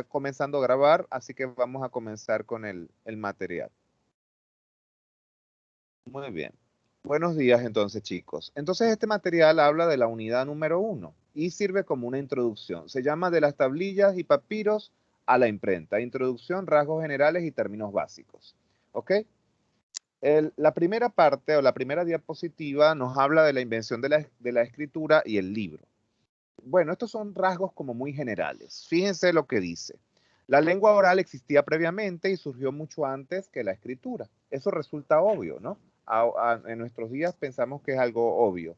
comenzando a grabar, así que vamos a comenzar con el material. Muy bien. Buenos días entonces, chicos. Entonces este material habla de la unidad número 1 y sirve como una introducción. Se llama de las tablillas y papiros a la imprenta. Introducción, rasgos generales y términos básicos. ¿Ok? La primera parte o la primera diapositiva nos habla de la invención de la escritura y el libro. Bueno, estos son rasgos como muy generales. Fíjense lo que dice. La lengua oral existía previamente y surgió mucho antes que la escritura. Eso resulta obvio, ¿no? En nuestros días pensamos que es algo obvio.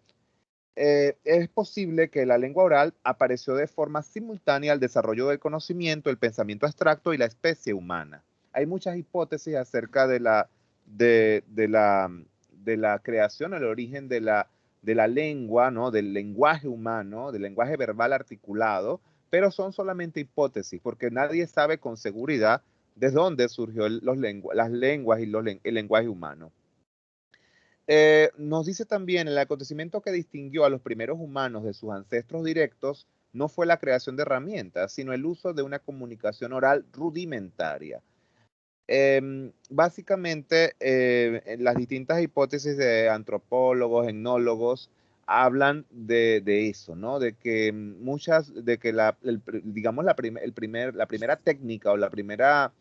Es posible que la lengua oral apareció de forma simultánea al desarrollo del conocimiento, el pensamiento abstracto y la especie humana. Hay muchas hipótesis acerca de la creación, el origen de la lengua, ¿no? Del lenguaje humano, del lenguaje verbal articulado, pero son solamente hipótesis, porque nadie sabe con seguridad de dónde surgió las lenguas y el lenguaje humano. Nos dice también el acontecimiento que distinguió a los primeros humanos de sus ancestros directos no fue la creación de herramientas, sino el uso de una comunicación oral rudimentaria. Básicamente, las distintas hipótesis de antropólogos, etnólogos, hablan de eso, ¿no? De que de que digamos, la primera técnica o la primera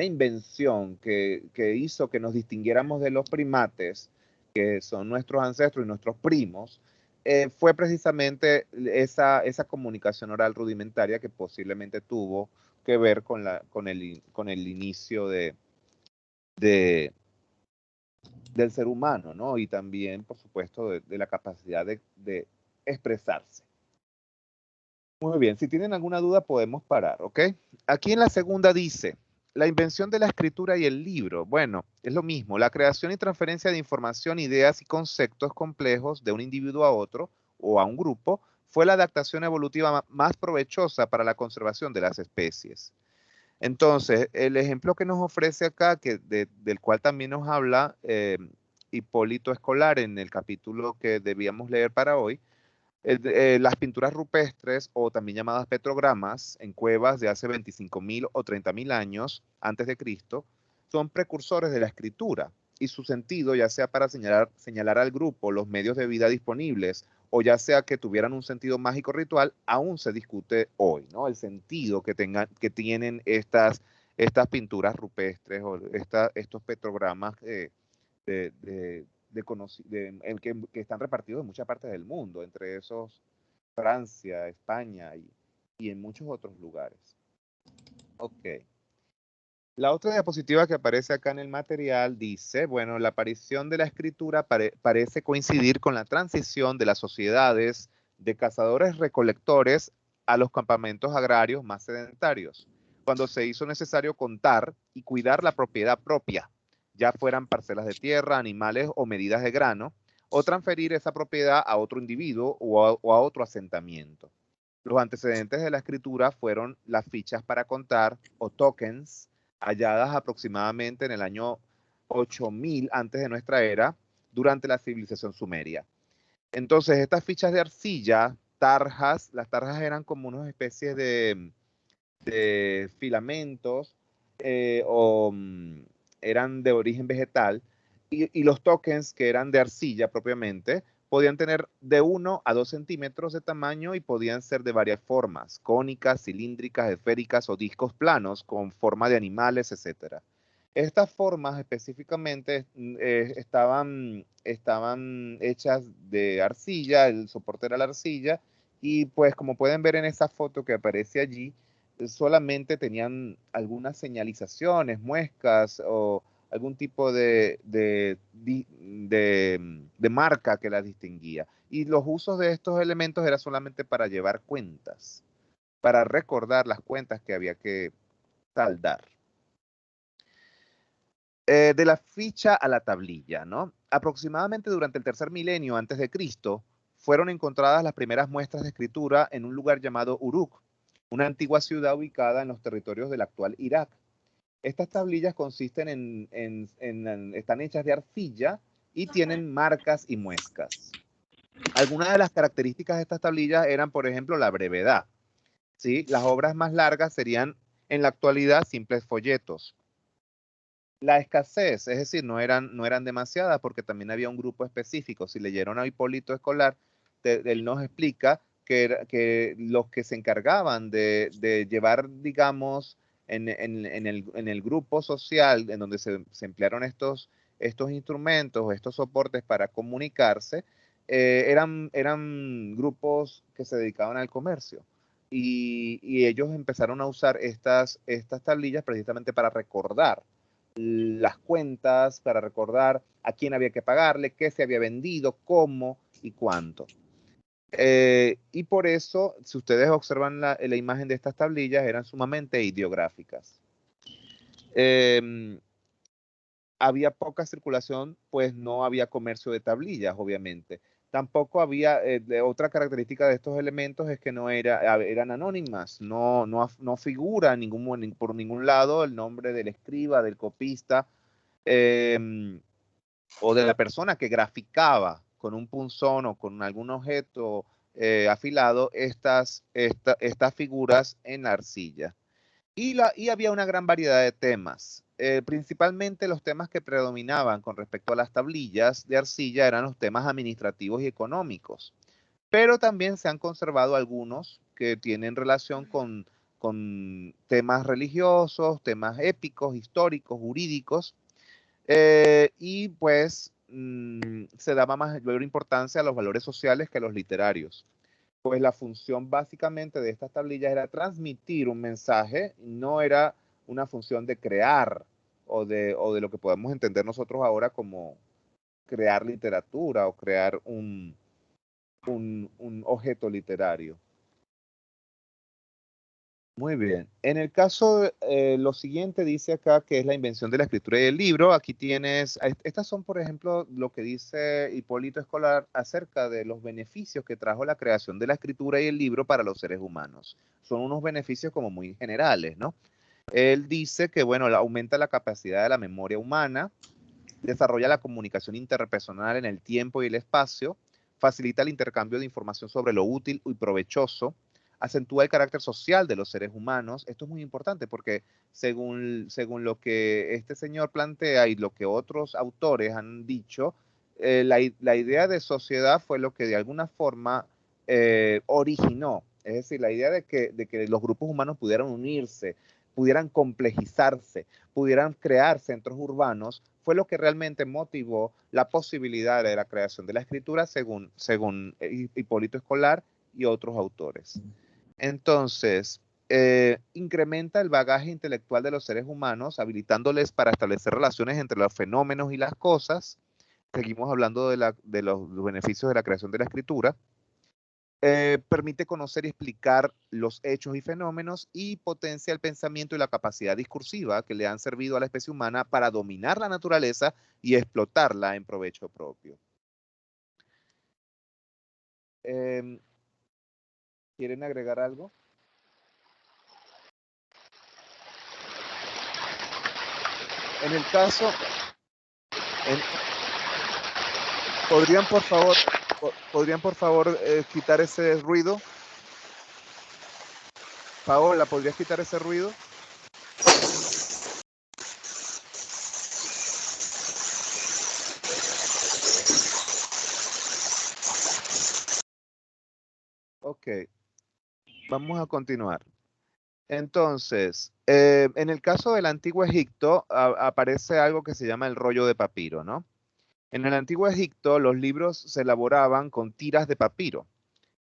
invención que hizo que nos distinguiéramos de los primates, que son nuestros ancestros y nuestros primos, fue precisamente esa comunicación oral rudimentaria que posiblemente tuvo que ver con el inicio de- del ser humano, ¿no? Y también, por supuesto, de la capacidad de expresarse. Muy bien, si tienen alguna duda podemos parar, ¿ok? Aquí en la segunda dice, la invención de la escritura y el libro. Bueno, es lo mismo, la creación y transferencia de información, ideas y conceptos complejos de un individuo a otro o a un grupo fue la adaptación evolutiva más provechosa para la conservación de las especies. Entonces, el ejemplo que nos ofrece acá, del cual también nos habla Hipólito Escolar en el capítulo que debíamos leer para hoy, las pinturas rupestres o también llamadas petrogramas en cuevas de hace 25.000 o 30.000 años antes de Cristo son precursores de la escritura y su sentido, ya sea para señalar al grupo los medios de vida disponibles o ya sea que tuvieran un sentido mágico ritual, aún se discute hoy, ¿no? El sentido que tienen estas pinturas rupestres o estos petrogramas de, de, que están repartidos en muchas partes del mundo, entre esos Francia, España y en muchos otros lugares. Ok. La otra diapositiva que aparece acá en el material dice, bueno, la aparición de la escritura parece coincidir con la transición de las sociedades de cazadores-recolectores a los campamentos agrarios más sedentarios, cuando se hizo necesario contar y cuidar la propiedad propia, ya fueran parcelas de tierra, animales o medidas de grano, o transferir esa propiedad a otro individuo o a otro asentamiento. Los antecedentes de la escritura fueron las fichas para contar o tokens, halladas aproximadamente en el año 8000 antes de nuestra era, durante la civilización sumeria. Entonces, estas fichas de arcilla, tarjas, las tarjas eran como unas especies de filamentos eran de origen vegetal y los tokens que eran de arcilla propiamente podían tener de 1 a 2 centímetros de tamaño y podían ser de varias formas, cónicas, cilíndricas, esféricas o discos planos con forma de animales, etc. Estas formas específicamente estaban hechas de arcilla, el soporte era la arcilla, y pues como pueden ver en esa foto que aparece allí, solamente tenían algunas señalizaciones, muescas o algún tipo de marca que las distinguía. Y los usos de estos elementos era solamente para llevar cuentas, para recordar las cuentas que había que saldar. De la ficha a la tablilla, ¿no? Aproximadamente durante el tercer milenio antes de Cristo, fueron encontradas las primeras muestras de escritura en un lugar llamado Uruk, una antigua ciudad ubicada en los territorios del actual Irak. Estas tablillas consisten están hechas de arcilla y tienen marcas y muescas. Algunas de las características de estas tablillas eran, por ejemplo, la brevedad. ¿sí? Las obras más largas serían en la actualidad simples folletos. La escasez, es decir, no eran demasiadas porque también había un grupo específico. Si leyeron a Hipólito Escolar, él nos explica que los que se encargaban de llevar, digamos, en el grupo social en donde se emplearon estos instrumentos, estos soportes para comunicarse, eran grupos que se dedicaban al comercio. Y ellos empezaron a usar estas tablillas precisamente para recordar las cuentas, para recordar a quién había que pagarle, qué se había vendido, cómo y cuánto. Y por eso, si ustedes observan la imagen de estas tablillas, eran sumamente ideográficas. Había poca circulación, pues no había comercio de tablillas, obviamente. Tampoco había, otra característica de estos elementos es que eran anónimas, no figura por ningún lado el nombre del escriba, del copista, o de la persona que graficaba con un punzón o con algún objeto afilado estas figuras en la arcilla. Y había una gran variedad de temas. Principalmente los temas que predominaban con respecto a las tablillas de arcilla eran los temas administrativos y económicos. Pero también se han conservado algunos que tienen relación con temas religiosos, temas épicos, históricos, jurídicos, y pues se daba mayor importancia a los valores sociales que a los literarios. Pues la función básicamente de estas tablillas era transmitir un mensaje, no era una función de crear o de lo que podemos entender nosotros ahora como crear literatura o crear un objeto literario. Muy bien. En el caso, lo siguiente dice acá que es la invención de la escritura y el libro. Aquí tienes, estas son, por ejemplo, lo que dice Hipólito Escolar acerca de los beneficios que trajo la creación de la escritura y el libro para los seres humanos. Son unos beneficios como muy generales, ¿no? Él dice que, bueno, aumenta la capacidad de la memoria humana, desarrolla la comunicación interpersonal en el tiempo y el espacio, facilita el intercambio de información sobre lo útil y provechoso, acentúa el carácter social de los seres humanos. Esto es muy importante porque según lo que este señor plantea y lo que otros autores han dicho, la idea de sociedad fue lo que de alguna forma originó. Es decir, la idea de que los grupos humanos pudieran unirse, pudieran complejizarse, pudieran crear centros urbanos, fue lo que realmente motivó la posibilidad de la creación de la escritura según Hipólito Escolar y otros autores. Entonces, incrementa el bagaje intelectual de los seres humanos, habilitándoles para establecer relaciones entre los fenómenos y las cosas. Seguimos hablando de los beneficios de la creación de la escritura. Permite conocer y explicar los hechos y fenómenos y potencia el pensamiento y la capacidad discursiva que le han servido a la especie humana para dominar la naturaleza y explotarla en provecho propio. ¿Quieren agregar algo? En el caso, ¿podrían por favor quitar ese ruido? Paola, ¿podrías quitar ese ruido? Ok, vamos a continuar. Entonces, en el caso del Antiguo Egipto aparece algo que se llama el rollo de papiro, ¿no? En el Antiguo Egipto los libros se elaboraban con tiras de papiro,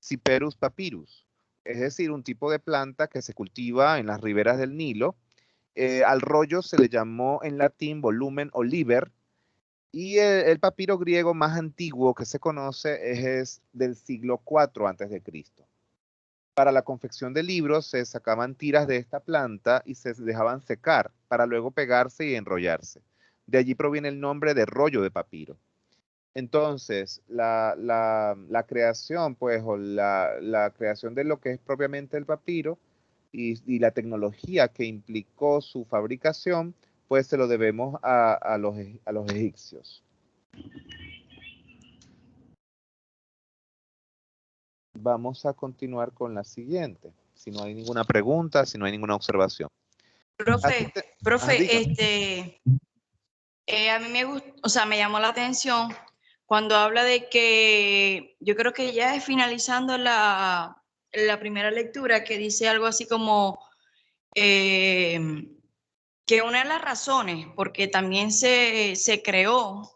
Cyperus papyrus, es decir, un tipo de planta que se cultiva en las riberas del Nilo. Al rollo se le llamó en latín volumen o liber, y el papiro griego más antiguo que se conoce es del siglo IV antes de Cristo. Para la confección de libros se sacaban tiras de esta planta y se dejaban secar para luego pegarse y enrollarse. De allí proviene el nombre de rollo de papiro. Entonces, la creación, pues, o la creación de lo que es propiamente el papiro y la tecnología que implicó su fabricación, pues se lo debemos a los egipcios. Vamos a continuar con la siguiente. si no hay ninguna pregunta, si no hay ninguna observación. Profe, Dígame. a mí me gustó, o sea, me llamó la atención cuando habla de que yo creo que ya es finalizando la primera lectura, que dice algo así como que una de las razones porque también se creó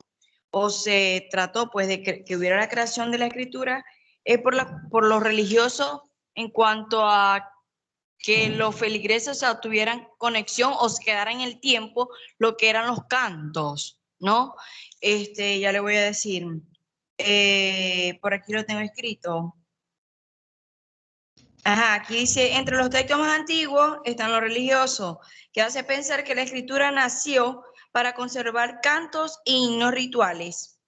o se trató pues de que hubiera la creación de la escritura es por los religiosos en cuanto a que los feligreses, o sea, tuvieran conexión o se quedara en el tiempo lo que eran los cantos, ¿no? Ya le voy a decir, por aquí lo tengo escrito. Ajá, aquí dice, entre los textos más antiguos están los religiosos, que hace pensar que la escritura nació para conservar cantos e himnos rituales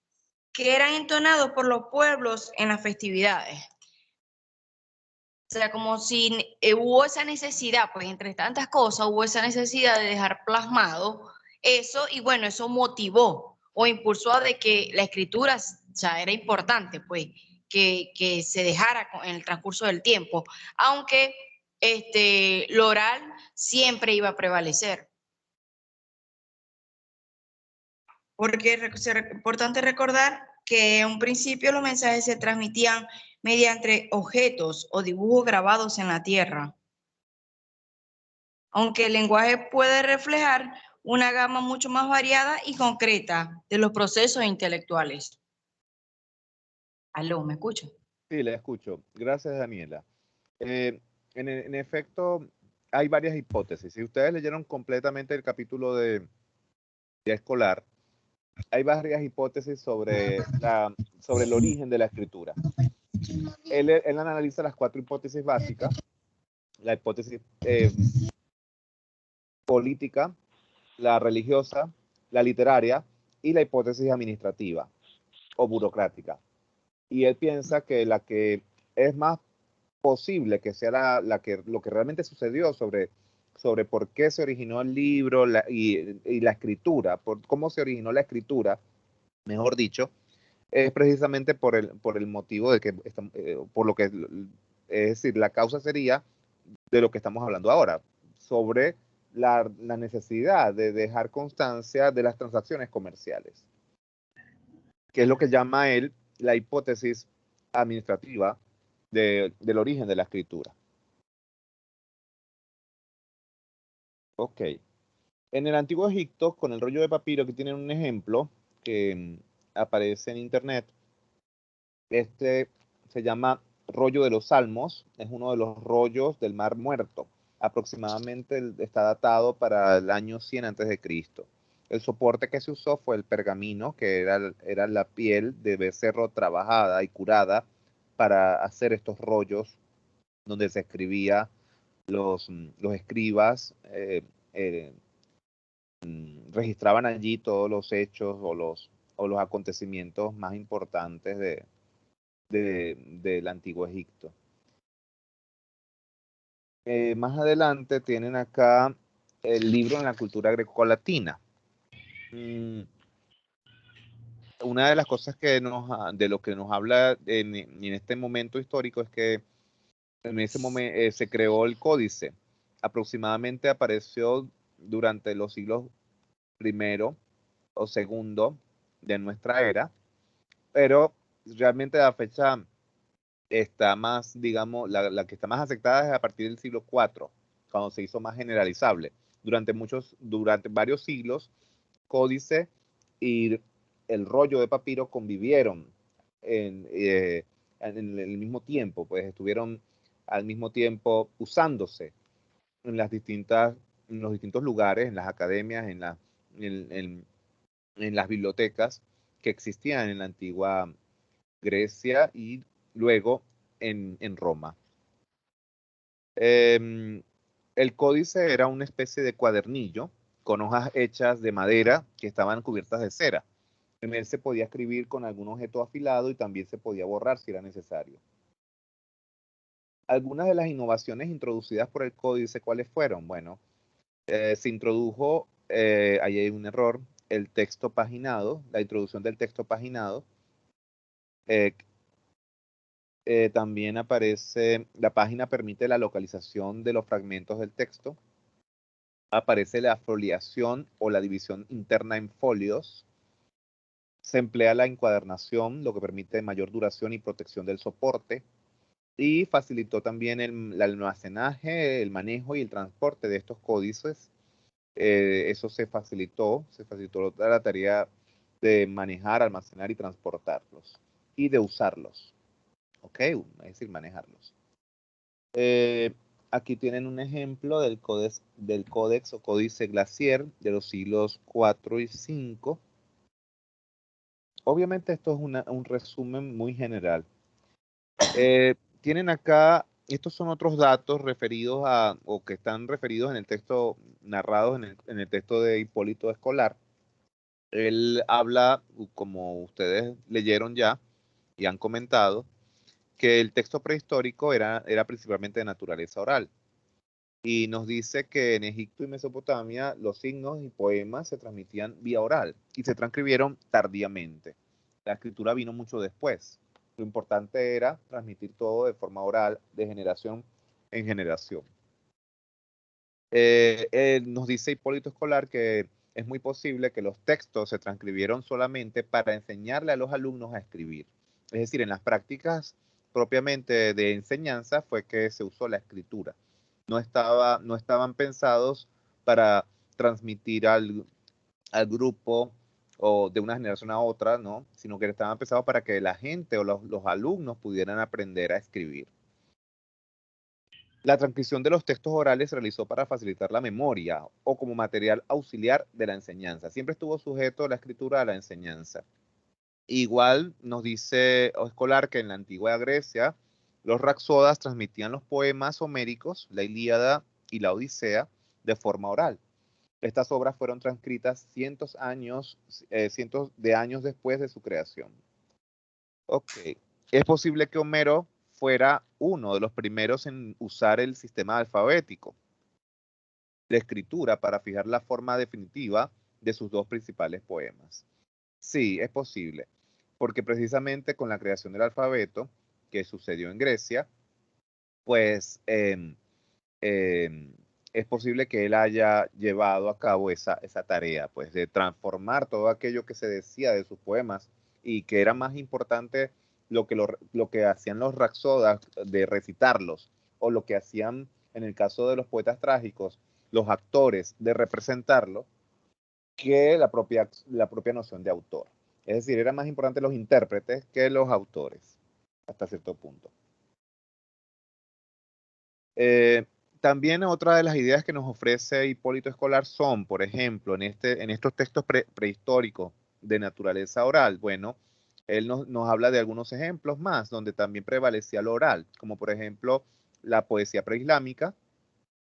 que eran entonados por los pueblos en las festividades. O sea, como si hubo esa necesidad, pues entre tantas cosas, hubo esa necesidad de dejar plasmado eso y bueno, eso motivó o impulsó a de que la escritura, o sea, era importante, pues, que se dejara en el transcurso del tiempo, aunque lo oral siempre iba a prevalecer. Porque es importante recordar que en un principio los mensajes se transmitían mediante objetos o dibujos grabados en la tierra. Aunque el lenguaje puede reflejar una gama mucho más variada y concreta de los procesos intelectuales. ¿Aló, me escucho? Sí, le escucho. Gracias, Daniela. En efecto, hay varias hipótesis. Si ustedes leyeron completamente el capítulo de escolar, hay varias hipótesis sobre el origen de la escritura. Él analiza las 4 hipótesis básicas: la hipótesis política, la religiosa, la literaria y la hipótesis administrativa o burocrática. Y él piensa que la que es más posible que sea lo que realmente sucedió sobre por qué se originó el libro y la escritura, por cómo se originó la escritura, mejor dicho, es precisamente por el motivo de que, por lo que, es decir, la causa sería de lo que estamos hablando ahora, sobre la necesidad de dejar constancia de las transacciones comerciales, que es lo que llama él la hipótesis administrativa del origen de la escritura. Ok. En el Antiguo Egipto, con el rollo de papiro, que tienen un ejemplo que aparece en internet, este se llama rollo de los Salmos, es uno de los rollos del Mar Muerto. Aproximadamente está datado para el año 100 antes de Cristo. El soporte que se usó fue el pergamino, que era la piel de becerro trabajada y curada para hacer estos rollos donde se escribía los escribas registraban allí todos los hechos o los acontecimientos más importantes del Antiguo Egipto. Más adelante tienen acá el libro en la cultura grecolatina. Una de las cosas de lo que nos habla en este momento histórico es que en ese momento se creó el códice. Aproximadamente apareció durante los siglos primero o segundo de nuestra era, pero realmente la fecha está más, digamos, la que está más aceptada es a partir del siglo IV, cuando se hizo más generalizable. Durante varios siglos, códice y el rollo de papiro convivieron en el mismo tiempo, pues estuvieron al mismo tiempo usándose en en los distintos lugares, en las academias, en las bibliotecas que existían en la antigua Grecia y luego en Roma. El códice era una especie de cuadernillo con hojas hechas de madera que estaban cubiertas de cera. En él se podía escribir con algún objeto afilado y también se podía borrar si era necesario. Algunas de las innovaciones introducidas por el códice, ¿cuáles fueron? Bueno, se introdujo, ahí hay un error, el texto paginado, la introducción del texto paginado, También aparece, la página permite la localización de los fragmentos del texto. Aparece la foliación o la división interna en folios. Se emplea la encuadernación, lo que permite mayor duración y protección del soporte. Y facilitó también el almacenaje, el manejo y el transporte de estos códices. Eso se facilitó la tarea de manejar, almacenar y transportarlos y de usarlos, ¿ok? Es decir, manejarlos. Aquí tienen un ejemplo del códex o códice Glacier de los siglos 4 y 5. Obviamente esto es un resumen muy general. Tienen acá, estos son otros datos referidos a, o que están referidos en el texto, narrados en el texto de Hipólito Escolar. Él habla, como ustedes leyeron ya y han comentado, que el texto prehistórico era principalmente de naturaleza oral. Y nos dice que en Egipto y Mesopotamia los signos y poemas se transmitían vía oral y se transcribieron tardíamente. La escritura vino mucho después. Lo importante era transmitir todo de forma oral, de generación en generación. Nos dice Hipólito Escolar que es muy posible que los textos se transcribieron solamente para enseñarle a los alumnos a escribir. Es decir, en las prácticas propiamente de enseñanza fue que se usó la escritura. No estaban pensados para transmitir al grupo o de una generación a otra, ¿no? Sino que estaban pensados para que la gente o los alumnos pudieran aprender a escribir. La transcripción de los textos orales se realizó para facilitar la memoria o como material auxiliar de la enseñanza. Siempre estuvo sujeto la escritura a la enseñanza. Igual nos dice Escolar que en la antigua Grecia los raxodas transmitían los poemas homéricos, la Ilíada y la Odisea, de forma oral. Estas obras fueron transcritas cientos de años después de su creación. Ok. Es posible que Homero fuera uno de los primeros en usar el sistema alfabético de escritura para fijar la forma definitiva de sus dos principales poemas. Sí, es posible, porque precisamente con la creación del alfabeto, que sucedió en Grecia, pues es posible que él haya llevado a cabo esa tarea, pues de transformar todo aquello que se decía de sus poemas y que era más importante lo que hacían los rapsodas de recitarlos o lo que hacían en el caso de los poetas trágicos, los actores de representarlo, que la propia noción de autor. Es decir, eran más importantes los intérpretes que los autores, hasta cierto punto. También otra de las ideas que nos ofrece Hipólito Escolar son, por ejemplo, en estos textos prehistóricos de naturaleza oral, bueno, él nos habla de algunos ejemplos más, donde también prevalecía lo oral, como por ejemplo la poesía preislámica,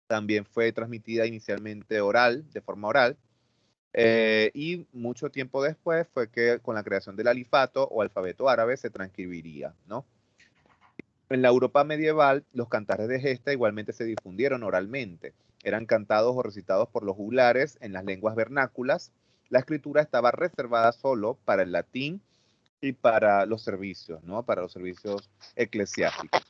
también fue transmitida inicialmente oral, de forma oral, y mucho tiempo después fue que con la creación del alifato o alfabeto árabe se transcribiría, ¿no? En la Europa medieval, los cantares de gesta igualmente se difundieron oralmente. Eran cantados o recitados por los juglares en las lenguas vernáculas. La escritura estaba reservada solo para el latín y para los servicios, ¿no? Para los servicios eclesiásticos.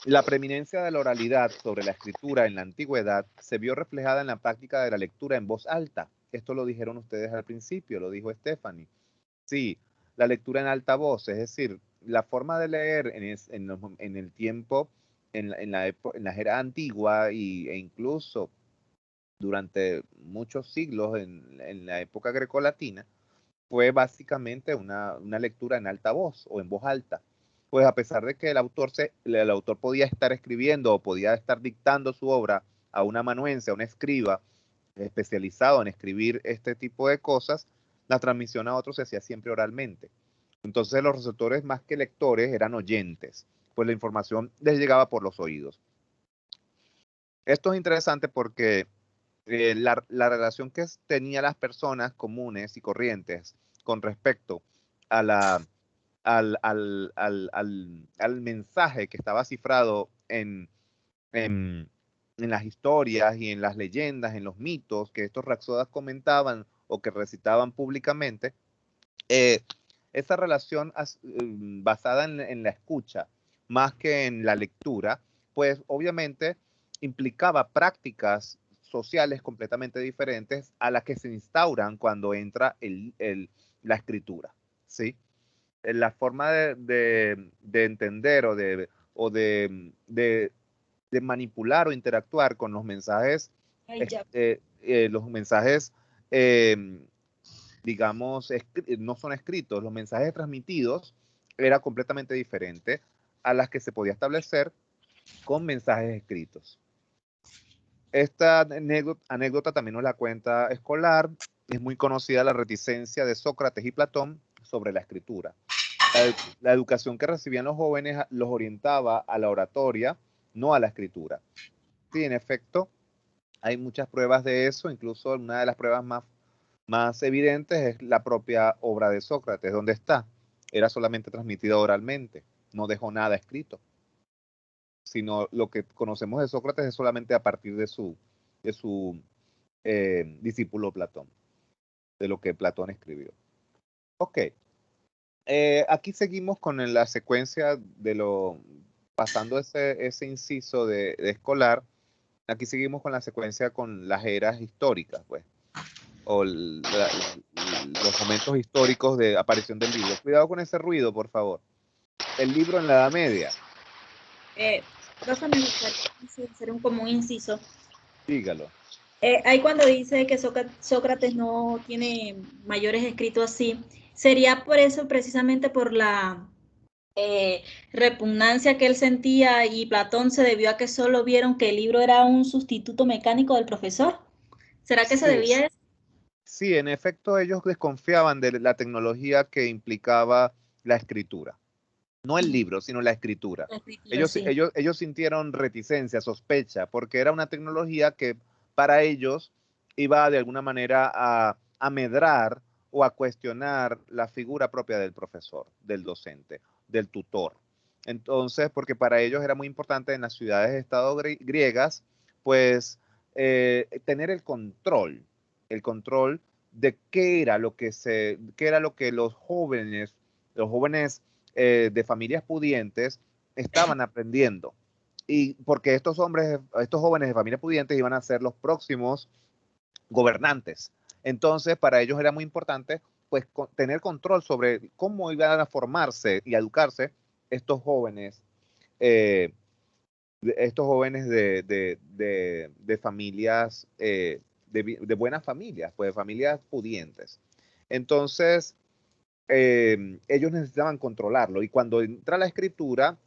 La preeminencia de la oralidad sobre la escritura en la antigüedad se vio reflejada en la práctica de la lectura en voz alta. Esto lo dijeron ustedes al principio, lo dijo Stephanie. Sí, la lectura en alta voz, es decir, la forma de leer en el tiempo, en la era antigua e incluso durante muchos siglos en la época grecolatina, fue básicamente una lectura en alta voz o en voz alta. Pues a pesar de que el autor podía estar escribiendo o podía estar dictando su obra a un amanuense, a un escriba especializado en escribir este tipo de cosas, la transmisión a otros se hacía siempre oralmente. Entonces los receptores más que lectores eran oyentes, pues la información les llegaba por los oídos. Esto es interesante porque la relación que tenía las personas comunes y corrientes con respecto a al mensaje que estaba cifrado en, en las historias y en las leyendas, en los mitos que estos rapsodas comentaban o que recitaban públicamente, esa relación basada en la escucha más que en la lectura, pues obviamente implicaba prácticas sociales completamente diferentes a las que se instauran cuando entra la escritura, ¿sí? La forma de entender o de manipular o interactuar con los mensajes, Ay, ya. los mensajes, eh, digamos, no son escritos, los mensajes transmitidos era completamente diferente a las que se podía establecer con mensajes escritos. Esta anécdota también nos la cuenta Escolar. Es muy conocida la reticencia de Sócrates y Platón sobre la escritura. La educación que recibían los jóvenes los orientaba a la oratoria, no a la escritura. Sí, en efecto, hay muchas pruebas de eso, incluso una de las pruebas más evidentes es la propia obra de Sócrates. ¿Dónde está? Era solamente transmitida oralmente, no dejó nada escrito, sino lo que conocemos de Sócrates es solamente a partir de su discípulo Platón, de lo que Platón escribió. Ok, aquí seguimos con la secuencia pasando ese inciso de Escolar, aquí seguimos con la secuencia con las eras históricas, pues, o los momentos históricos de aparición del libro. Cuidado con ese ruido, por favor. El libro en la Edad Media. Profe, me gustaría hacer como un inciso. Dígalo. Ahí cuando dice que Sócrates no tiene mayores escritos así, sería por eso, precisamente por la repugnancia que él sentía, y Platón se debió a que solo vieron que el libro era un sustituto mecánico del profesor. ¿Será que se debía a eso? Sí, en efecto, ellos desconfiaban de la tecnología que implicaba la escritura. No el libro, sino la escritura. La escritura, Ellos, sí. ellos, ellos sintieron reticencia, sospecha, porque era una tecnología que para ellos iba de alguna manera a medrar o a cuestionar la figura propia del profesor, del docente, del tutor. Entonces, porque para ellos era muy importante en las ciudades de estado griegas, pues tener el control de qué era lo que los jóvenes de familias pudientes estaban aprendiendo. Y porque estos jóvenes de familias pudientes iban a ser los próximos gobernantes. Entonces, para ellos era muy importante pues tener control sobre cómo iban a formarse y educarse estos jóvenes, eh, de familias, de buenas familias, pues de familias pudientes. Entonces, ellos necesitaban controlarlo. Y cuando entra la escritura,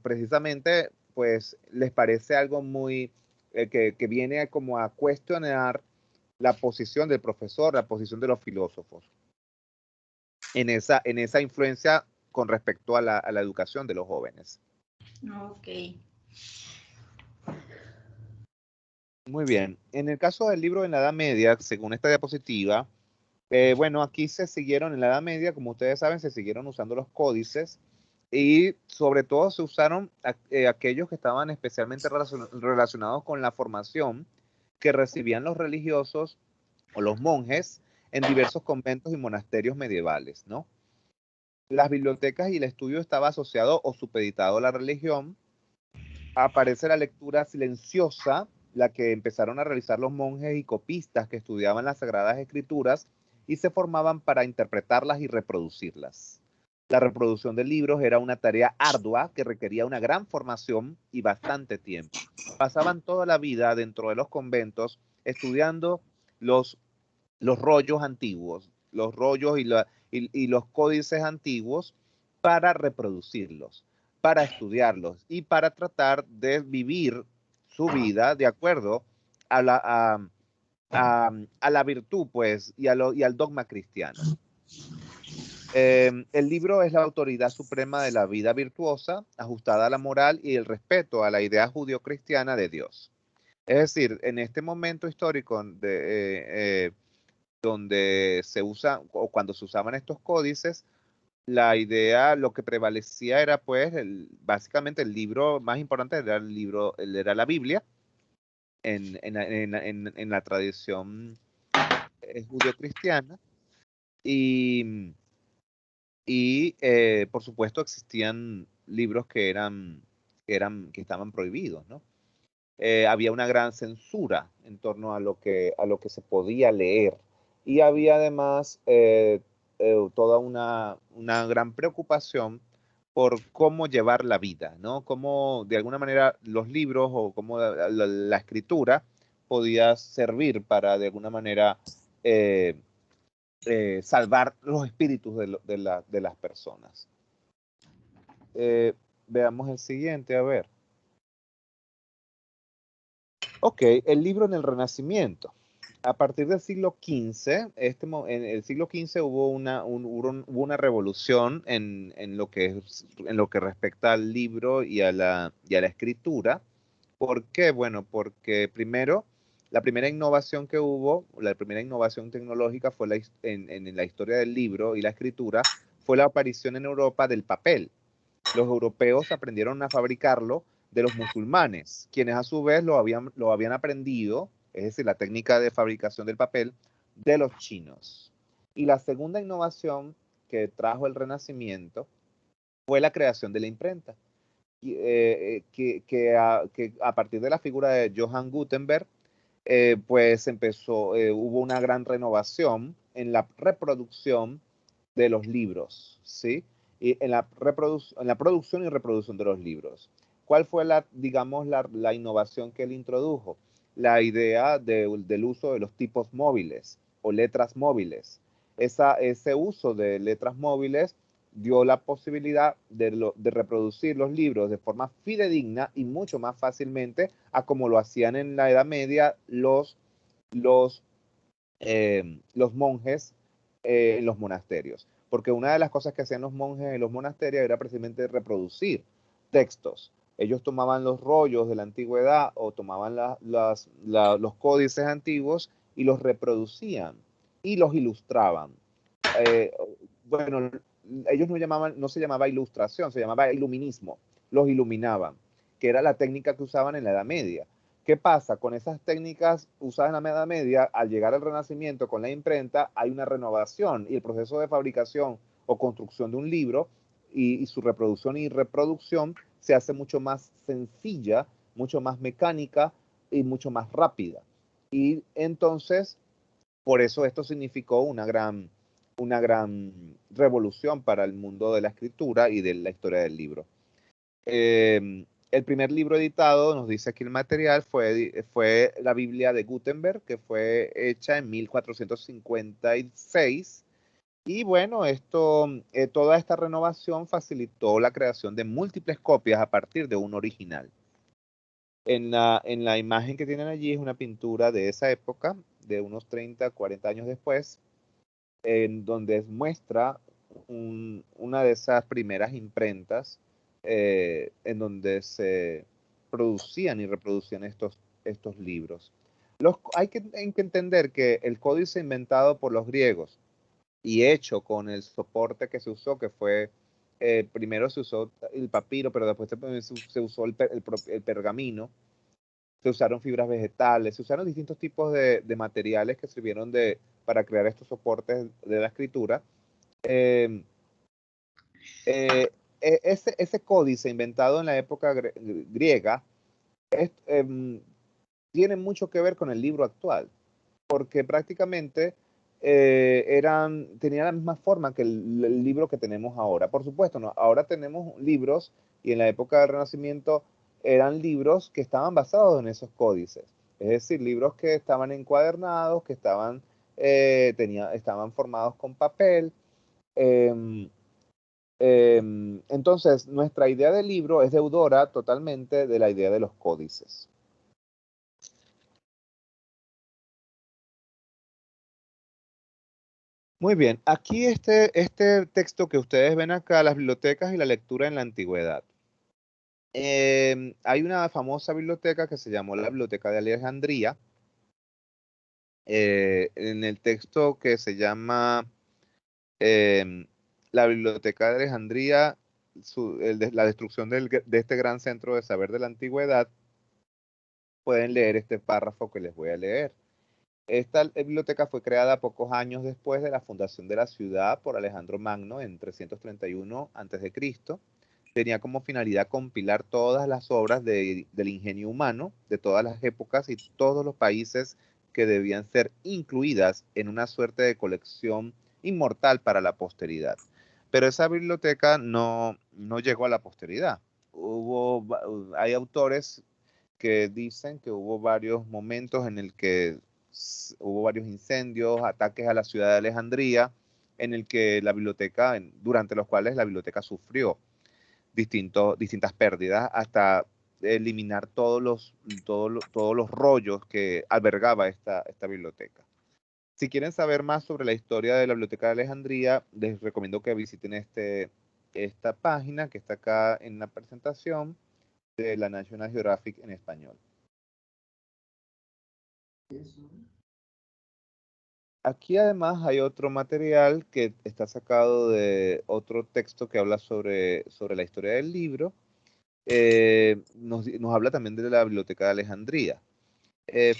precisamente, pues les parece algo muy, que viene como a cuestionar la posición del profesor, la posición de los filósofos, en esa influencia con respecto a la educación de los jóvenes. Ok. Muy bien. En el caso del libro en la Edad Media, según esta diapositiva, bueno, aquí en la Edad Media, como ustedes saben, se siguieron usando los códices y sobre todo se usaron aquellos que estaban especialmente relacionados con la formación que recibían los religiosos o los monjes en diversos conventos y monasterios medievales, ¿no? Las bibliotecas y el estudio estaba asociado o supeditado a la religión. Aparece la lectura silenciosa, la que empezaron a realizar los monjes y copistas que estudiaban las Sagradas Escrituras y se formaban para interpretarlas y reproducirlas. La reproducción de libros era una tarea ardua que requería una gran formación y bastante tiempo. Pasaban toda la vida dentro de los conventos estudiando los rollos antiguos, los rollos y los códices antiguos para reproducirlos, para estudiarlos y para tratar de vivir su vida de acuerdo a la virtud, pues, y al dogma cristiano. El libro es la autoridad suprema de la vida virtuosa, ajustada a la moral y el respeto a la idea judio-cristiana de Dios. Es decir, en este momento histórico donde se usa o cuando se usaban estos códices, la idea, lo que prevalecía era pues básicamente el libro más importante era la Biblia en la tradición judio-cristiana y y por supuesto existían libros que estaban prohibidos, ¿no? Había una gran censura en torno a lo que se podía leer, y había además toda una gran preocupación por cómo llevar la vida, ¿no? Cómo de alguna manera los libros o cómo la escritura podía servir para de alguna manera salvar los espíritus de las personas. Veamos el siguiente, a ver. Ok, el libro en el Renacimiento. A partir del siglo XV, en el siglo XV hubo una revolución en lo que respecta al libro y a la escritura. ¿Por qué? Bueno, porque primero, la primera innovación que hubo, la primera innovación tecnológica fue en la historia del libro y la escritura, fue la aparición en Europa del papel. Los europeos aprendieron a fabricarlo de los musulmanes, quienes a su vez lo habían aprendido, es decir, la técnica de fabricación del papel, de los chinos. Y la segunda innovación que trajo el Renacimiento fue la creación de la imprenta, que a partir de la figura de Johann Gutenberg, pues hubo una gran renovación en la reproducción de los libros, ¿sí? Y en la producción y reproducción de los libros. ¿Cuál fue digamos, la innovación que él introdujo? La idea del uso de los tipos móviles o letras móviles. Ese uso de letras móviles dio la posibilidad de reproducir los libros de forma fidedigna y mucho más fácilmente a como lo hacían en la Edad Media los monjes en los monasterios. Porque una de las cosas que hacían los monjes en los monasterios era precisamente reproducir textos. Ellos tomaban los rollos de la antigüedad o tomaban los códices antiguos y los reproducían y los ilustraban. Bueno, ellos no se llamaba ilustración, se llamaba iluminismo. Los iluminaban, que era la técnica que usaban en la Edad Media. ¿Qué pasa? Con esas técnicas usadas en la Edad Media, al llegar al Renacimiento con la imprenta, hay una renovación y el proceso de fabricación o construcción de un libro y su reproducción y reproducción se hace mucho más sencilla, mucho más mecánica y mucho más rápida. Y entonces, por eso esto significó una gran revolución para el mundo de la escritura y de la historia del libro. El primer libro editado, nos dice aquí el material, fue la Biblia de Gutenberg, que fue hecha en 1456. Y bueno, toda esta renovación facilitó la creación de múltiples copias a partir de un original. En la imagen que tienen allí es una pintura de esa época, de unos 30, 40 años después, en donde muestra una de esas primeras imprentas en donde se producían y reproducían estos libros. Hay que entender que el códice inventado por los griegos y hecho con el soporte que se usó, que fue, primero se usó el papiro, pero después se usó el pergamino, se usaron fibras vegetales, se usaron distintos tipos de materiales que sirvieron para crear estos soportes de la escritura. Ese códice inventado en la época griega tiene mucho que ver con el libro actual, porque prácticamente tenían la misma forma que el libro que tenemos ahora. Por supuesto, ¿no? Ahora tenemos libros, y en la época del Renacimiento eran libros que estaban basados en esos códices. Es decir, libros que estaban encuadernados, que estaban formados con papel. Entonces, nuestra idea del libro es deudora totalmente de la idea de los códices. Muy bien, aquí este texto que ustedes ven acá, las bibliotecas y la lectura en la antigüedad. Hay una famosa biblioteca que se llamó la Biblioteca de Alejandría. En el texto que se llama la Biblioteca de Alejandría, la destrucción de este gran centro de saber de la antigüedad, pueden leer este párrafo que les voy a leer. Esta biblioteca fue creada pocos años después de la fundación de la ciudad por Alejandro Magno en 331 a.C. Tenía como finalidad compilar todas las obras del ingenio humano de todas las épocas y todos los países que debían ser incluidas en una suerte de colección inmortal para la posteridad. Pero esa biblioteca no llegó a la posteridad. Hay autores que dicen que hubo varios momentos en el que hubo varios incendios, ataques a la ciudad de Alejandría, en el que la biblioteca, durante los cuales la biblioteca sufrió distintas pérdidas hasta eliminar todos los rollos que albergaba esta biblioteca. Si quieren saber más sobre la historia de la Biblioteca de Alejandría, les recomiendo que visiten esta página que está acá en la presentación de la National Geographic en español. Aquí además hay otro material que está sacado de otro texto que habla sobre la historia del libro. Nos habla también de la Biblioteca de Alejandría.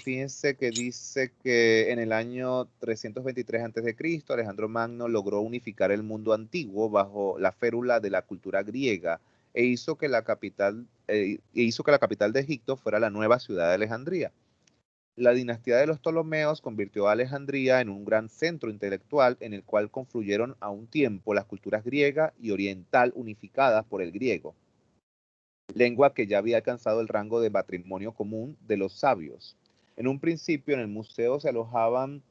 Fíjense que dice que en el año 323 a.C., Alejandro Magno logró unificar el mundo antiguo bajo la férula de la cultura griega e hizo que la capital de Egipto fuera la nueva ciudad de Alejandría. La dinastía de los Ptolomeos convirtió a Alejandría en un gran centro intelectual en el cual confluyeron a un tiempo las culturas griega y oriental unificadas por el griego, lengua que ya había alcanzado el rango de patrimonio común de los sabios. En un principio en el museo se alojaban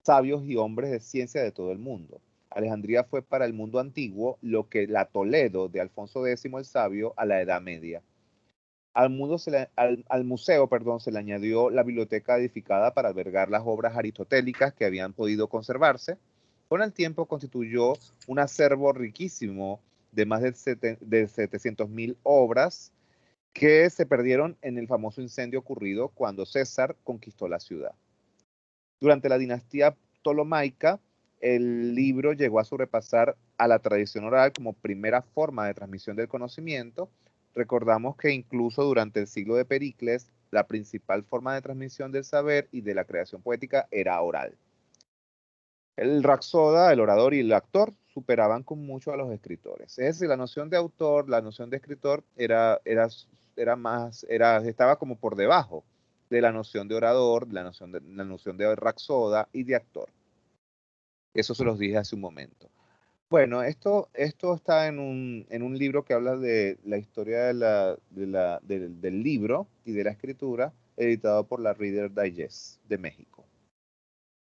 sabios y hombres de ciencia de todo el mundo. Alejandría fue para el mundo antiguo lo que la Toledo de Alfonso X el Sabio a la Edad Media. Al museo se le añadió la biblioteca edificada para albergar las obras aristotélicas que habían podido conservarse. Con el tiempo constituyó un acervo riquísimo de más de 700.000 obras que se perdieron en el famoso incendio ocurrido cuando César conquistó la ciudad. Durante la dinastía ptolomaica, el libro llegó a sobrepasar a la tradición oral como primera forma de transmisión del conocimiento. Recordamos que incluso durante el siglo de Pericles, la principal forma de transmisión del saber y de la creación poética era oral. El rapsoda, el orador y el actor superaban con mucho a los escritores. Es decir, la noción de autor, la noción de escritor estaba como por debajo de la noción de orador, la noción de rapsoda y de actor. Eso se los dije hace un momento. Bueno, esto está en un libro que habla de la historia del libro y de la escritura, editado por la Reader Digest de México.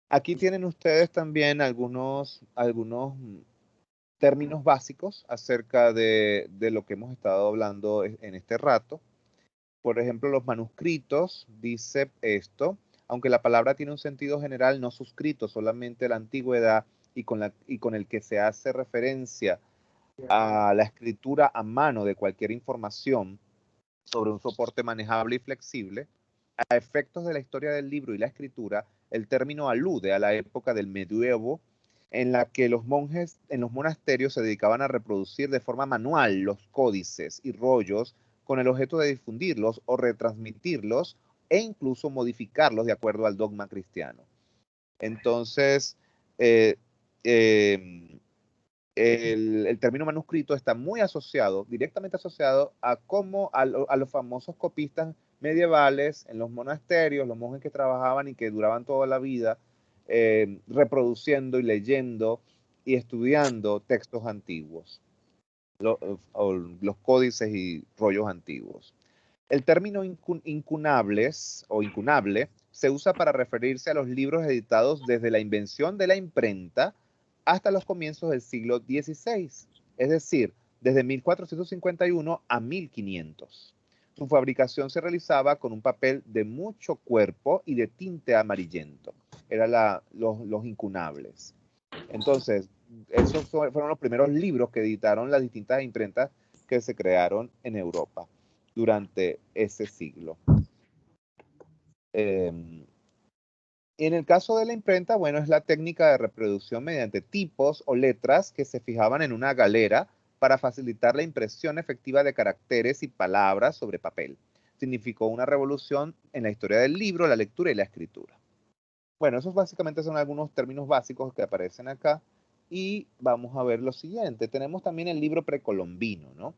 Aquí tienen ustedes también algunos términos básicos acerca de lo que hemos estado hablando en este rato. Por ejemplo, los manuscritos, dice esto, aunque la palabra tiene un sentido general no suscrito solamente a la antigüedad y con el que se hace referencia a la escritura a mano de cualquier información sobre un soporte manejable y flexible, a efectos de la historia del libro y la escritura, el término alude a la época del medievo en la que los monjes en los monasterios se dedicaban a reproducir de forma manual los códices y rollos con el objeto de difundirlos o retransmitirlos e incluso modificarlos de acuerdo al dogma cristiano. Entonces, el término manuscrito está muy asociado, directamente asociado a los famosos copistas medievales en los monasterios, los monjes que trabajaban y que duraban toda la vida reproduciendo y leyendo y estudiando textos antiguos, los códices y rollos antiguos. El término incunables o incunable se usa para referirse a los libros editados desde la invención de la imprenta hasta los comienzos del siglo XVI, es decir, desde 1451 a 1500. Su fabricación se realizaba con un papel de mucho cuerpo y de tinte amarillento. Eran los incunables. Entonces, esos fueron los primeros libros que editaron las distintas imprentas que se crearon en Europa durante ese siglo. En el caso de la imprenta, bueno, es la técnica de reproducción mediante tipos o letras que se fijaban en una galera para facilitar la impresión efectiva de caracteres y palabras sobre papel. Significó una revolución en la historia del libro, la lectura y la escritura. Bueno, esos básicamente son algunos términos básicos que aparecen acá. Y vamos a ver lo siguiente. Tenemos también el libro precolombino, ¿no?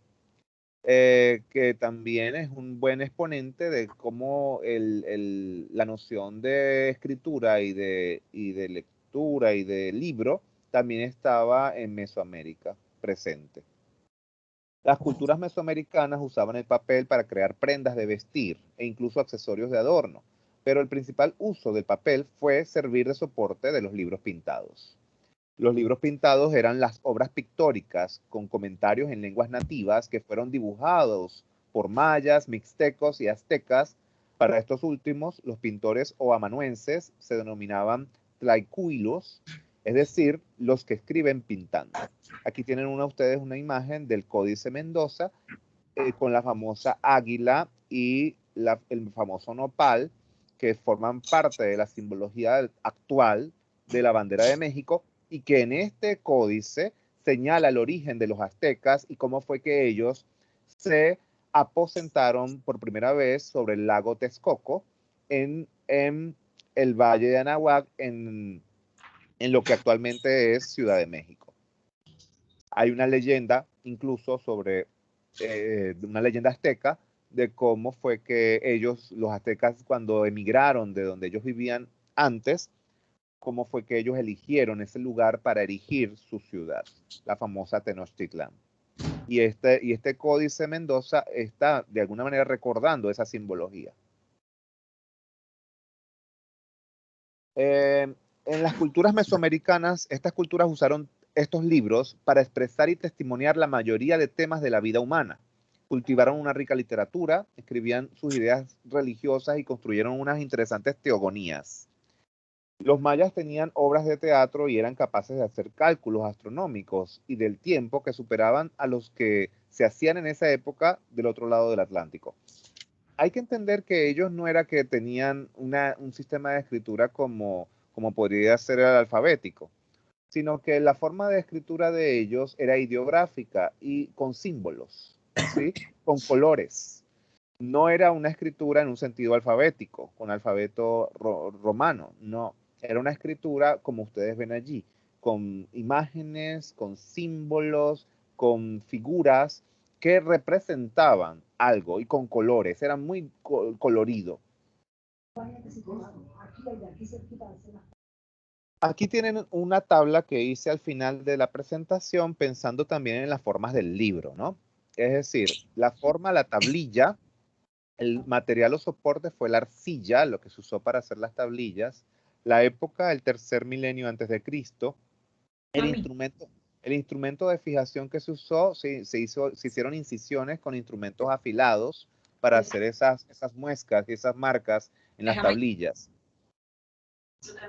Que también es un buen exponente de cómo la noción de escritura y de lectura y de libro también estaba en Mesoamérica presente. Las culturas mesoamericanas usaban el papel para crear prendas de vestir e incluso accesorios de adorno, pero el principal uso del papel fue servir de soporte de los libros pintados. Los libros pintados eran las obras pictóricas con comentarios en lenguas nativas que fueron dibujados por mayas, mixtecos y aztecas. Para estos últimos, los pintores o amanuenses se denominaban tlaicuilos, es decir, los que escriben pintando. Aquí tienen ustedes una imagen del Códice Mendoza con la famosa águila y el famoso nopal, que forman parte de la simbología actual de la bandera de México, y que en este códice señala el origen de los aztecas y cómo fue que ellos se aposentaron por primera vez sobre el lago Texcoco en el Valle de Anahuac, en lo que actualmente es Ciudad de México. Hay una leyenda incluso sobre una leyenda azteca de cómo fue que ellos, los aztecas, cuando emigraron de donde ellos vivían antes, cómo fue que ellos eligieron ese lugar para erigir su ciudad, la famosa Tenochtitlán. Y este Códice Mendoza está de alguna manera recordando esa simbología. En las culturas mesoamericanas, estas culturas usaron estos libros para expresar y testimoniar la mayoría de temas de la vida humana. Cultivaron una rica literatura, escribían sus ideas religiosas y construyeron unas interesantes teogonías. Los mayas tenían obras de teatro y eran capaces de hacer cálculos astronómicos y del tiempo que superaban a los que se hacían en esa época del otro lado del Atlántico. Hay que entender que ellos no era que tenían un sistema de escritura como podría ser el alfabético, sino que la forma de escritura de ellos era ideográfica y con símbolos, ¿sí? Con colores. No era una escritura en un sentido alfabético, con alfabeto romano, no. Era una escritura como ustedes ven allí, con imágenes, con símbolos, con figuras que representaban algo y con colores, era muy colorido. Aquí tienen una tabla que hice al final de la presentación pensando también en las formas del libro, ¿no? Es decir, la forma, la tablilla, el material o soporte fue la arcilla, lo que se usó para hacer las tablillas, la época del tercer milenio antes de Cristo, el instrumento de fijación que se usó, se hicieron incisiones con instrumentos afilados para hacer esas muescas y esas marcas en las tablillas.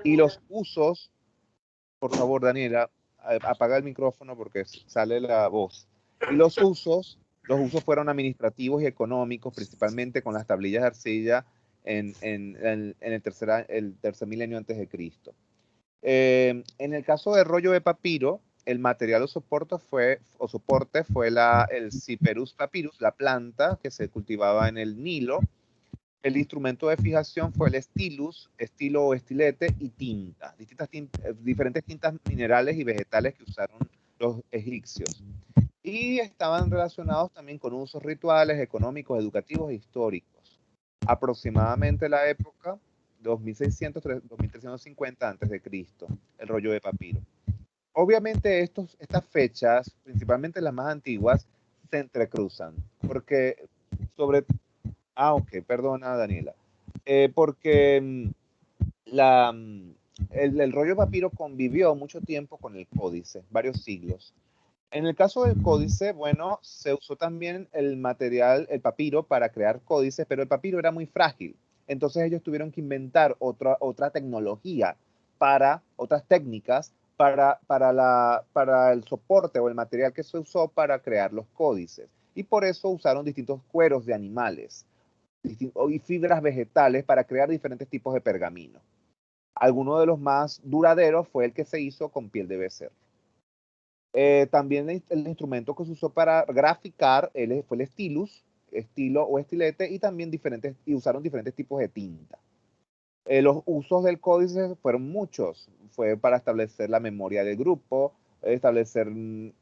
Y los usos, por favor, Daniela, apaga el micrófono porque sale la voz. Y los usos fueron administrativos y económicos, principalmente con las tablillas de arcilla en el tercer milenio antes de Cristo. En el caso del rollo de papiro, el material o soporte fue el Cyperus papyrus, la planta que se cultivaba en el Nilo. El instrumento de fijación fue el stylus, estilo o estilete y tinta, diferentes tintas minerales y vegetales que usaron los egipcios. Y estaban relacionados también con usos rituales, económicos, educativos e históricos. Aproximadamente la época 2600-2350 a.C., el rollo de papiro. Obviamente estas fechas, principalmente las más antiguas, se entrecruzan, porque perdona Daniela. Porque el rollo de papiro convivió mucho tiempo con el códice, varios siglos. En el caso del códice, bueno, se usó también el material, el papiro, para crear códices, pero el papiro era muy frágil. Entonces ellos tuvieron que inventar otra tecnología, otras técnicas para el soporte o el material que se usó para crear los códices. Y por eso usaron distintos cueros de animales y fibras vegetales para crear diferentes tipos de pergamino. Alguno de los más duraderos fue el que se hizo con piel de becerro. También el instrumento que se usó para graficar fue el stylus, estilo o estilete, y también usaron diferentes tipos de tinta. Los usos del códice fueron muchos. Fue para establecer la memoria del grupo, establecer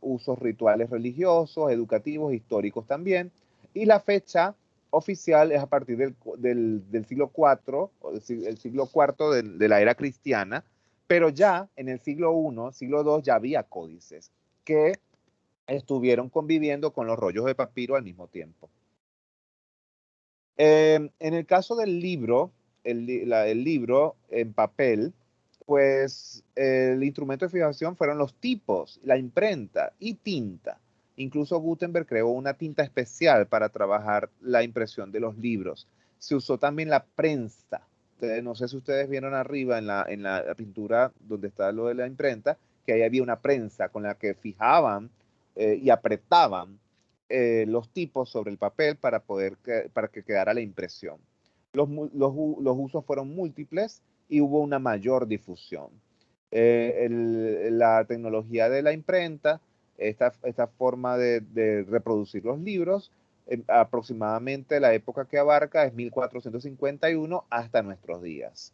usos rituales religiosos, educativos, históricos también. Y la fecha oficial es a partir del siglo IV, o el siglo IV de la era cristiana, pero ya en el siglo I, siglo II ya había códices que estuvieron conviviendo con los rollos de papiro al mismo tiempo. En el caso del libro, el libro en papel, pues el instrumento de fijación fueron los tipos, la imprenta y tinta. Incluso Gutenberg creó una tinta especial para trabajar la impresión de los libros. Se usó también la prensa. No sé si ustedes vieron arriba en la pintura donde está lo de la imprenta, que ahí había una prensa con la que fijaban y apretaban los tipos sobre el papel para que quedara la impresión. Los usos fueron múltiples y hubo una mayor difusión. La tecnología de la imprenta, esta forma de reproducir los libros, aproximadamente la época que abarca es 1451 hasta nuestros días.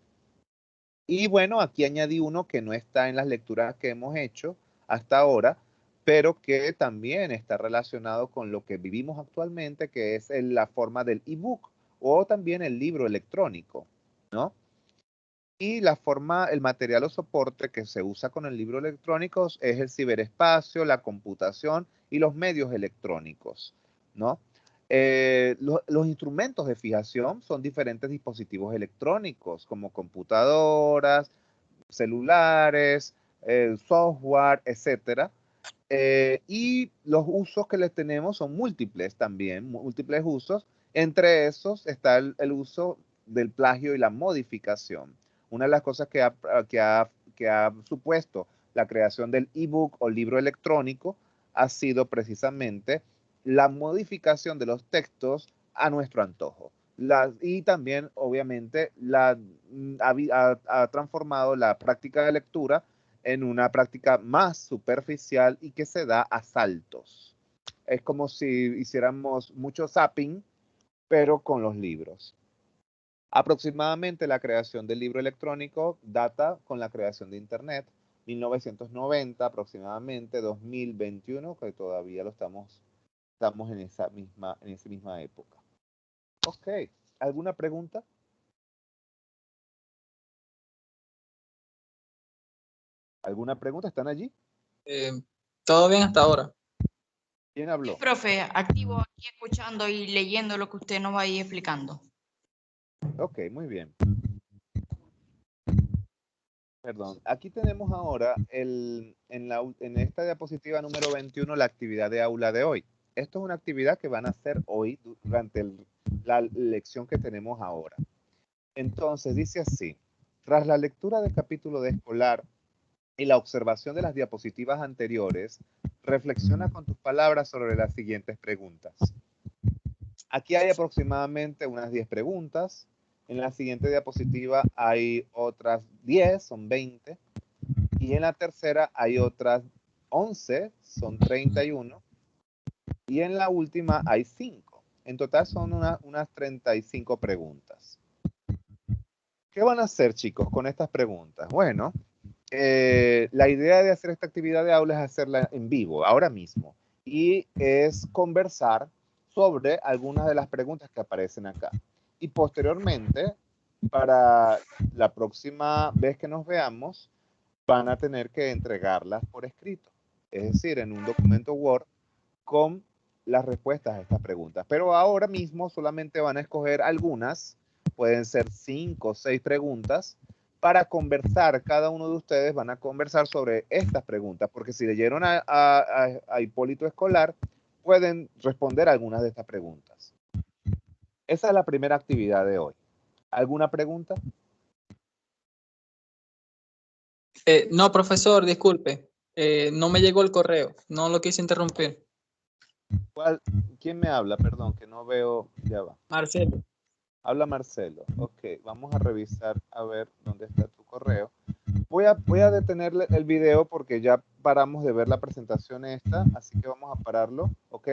Y bueno, aquí añadí uno que no está en las lecturas que hemos hecho hasta ahora, pero que también está relacionado con lo que vivimos actualmente, que es la forma del ebook o también el libro electrónico, ¿no? Y la forma, el material o soporte que se usa con el libro electrónico es el ciberespacio, la computación y los medios electrónicos, ¿no? Los instrumentos de fijación son diferentes dispositivos electrónicos, como computadoras, celulares, software, etcétera. Y los usos que les tenemos son múltiples también, múltiples usos. Entre esos está el uso del plagio y la modificación. Una de las cosas que ha supuesto la creación del ebook o libro electrónico ha sido precisamente la modificación de los textos a nuestro antojo. Y también, obviamente, ha transformado la práctica de lectura en una práctica más superficial y que se da a saltos. Es como si hiciéramos mucho zapping, pero con los libros. Aproximadamente la creación del libro electrónico data con la creación de Internet, 1990 aproximadamente, 2021, que todavía estamos en esa misma época. Ok, ¿alguna pregunta? ¿Alguna pregunta? ¿Están allí? Todo bien hasta ahora. ¿Quién habló? Sí, profe, activo aquí escuchando y leyendo lo que usted nos va a ir explicando. Ok, muy bien. Perdón, aquí tenemos ahora en esta diapositiva número 21 la actividad de aula de hoy. Esto es una actividad que van a hacer hoy durante la lección que tenemos ahora. Entonces dice así: tras la lectura del capítulo de escolar y la observación de las diapositivas anteriores, reflexiona con tus palabras sobre las siguientes preguntas. Aquí hay aproximadamente unas 10 preguntas. En la siguiente diapositiva hay otras 10, son 20. Y en la tercera hay otras 11, son 31. Y en la última hay 5. En total son unas 35 preguntas. ¿Qué van a hacer, chicos, con estas preguntas? Bueno, la idea de hacer esta actividad de aula es hacerla en vivo, ahora mismo. Y es conversar sobre algunas de las preguntas que aparecen acá. Y posteriormente, para la próxima vez que nos veamos, van a tener que entregarlas por escrito. Es decir, en un documento Word con las respuestas a estas preguntas. Pero ahora mismo solamente van a escoger algunas, pueden ser 5 o 6 preguntas, para conversar. Cada uno de ustedes van a conversar sobre estas preguntas, porque si leyeron a Hipólito Escolar, pueden responder algunas de estas preguntas. Esa es la primera actividad de hoy. ¿Alguna pregunta? No, profesor, disculpe. No me llegó el correo. No lo quise interrumpir. ¿Quién me habla? Perdón, que no veo. Ya va. Marcelo. Habla Marcelo. Ok, vamos a revisar a ver dónde está tu correo. Voy a detener el video porque ya paramos de ver la presentación esta, así que vamos a pararlo, ¿ok?